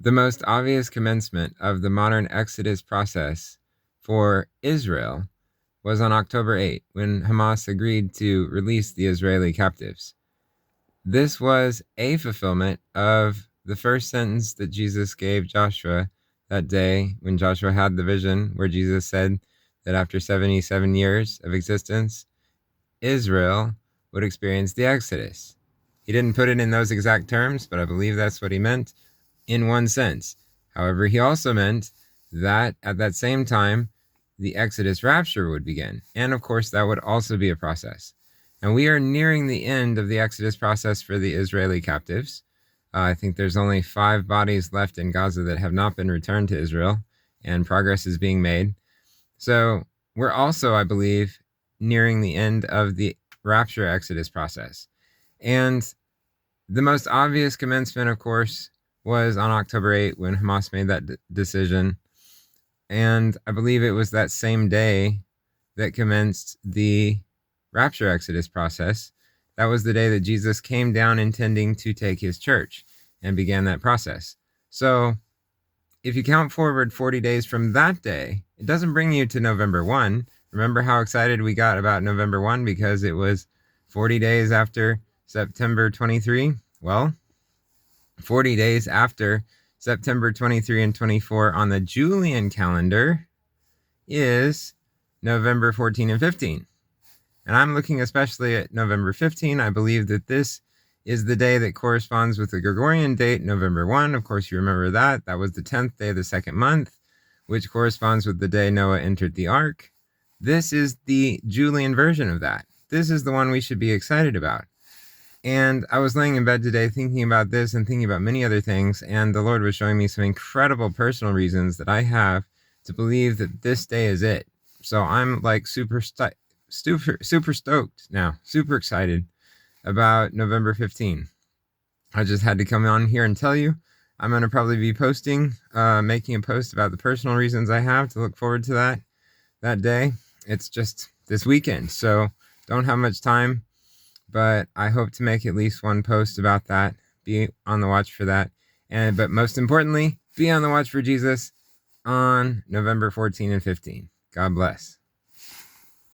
The most obvious commencement of the modern Exodus process for Israel was on October 8, when Hamas agreed to release the Israeli captives. This was a fulfillment of the first sentence that Jesus gave Joshua that day when Joshua had the vision, where Jesus said that after 77 years of existence, Israel would experience the Exodus. He didn't put it in those exact terms, but I believe that's what he meant in one sense. However, he also meant that at that same time, the Exodus rapture would begin. And of course, that would also be a process. And we are nearing the end of the Exodus process for the Israeli captives. I think there's only 5 bodies left in Gaza that have not been returned to Israel, and progress is being made. So we're also, I believe, nearing the end of the rapture Exodus process. And the most obvious commencement, of course, was on October 8 when Hamas made that decision. And I believe it was that same day that commenced the rapture Exodus process. That was the day that Jesus came down intending to take his church and began that process. So if you count forward 40 days from that day, it doesn't bring you to November 1. Remember how excited we got about November 1 because it was 40 days after September 23? Well, 40 days after September 23 and 24 on the Julian calendar is November 14 and 15. And I'm looking especially at November 15. I believe that this is the day that corresponds with the Gregorian date, November 1. Of course, you remember that. That was the 10th day of the second month, which corresponds with the day Noah entered the ark. This is the Julian version of that. This is the one we should be excited about. And I was laying in bed today thinking about this and thinking about many other things, and the Lord was showing me some incredible personal reasons that I have to believe that this day is it. So I'm like super stoked now, super excited about November 15. I just had to come on here and tell you. I'm going to probably be making a post about the personal reasons I have to look forward to that day. It's just this weekend, so don't have much time, but I hope to make at least one post about that. Be on the watch for that. But most importantly, be on the watch for Jesus on November 14 and 15. God bless.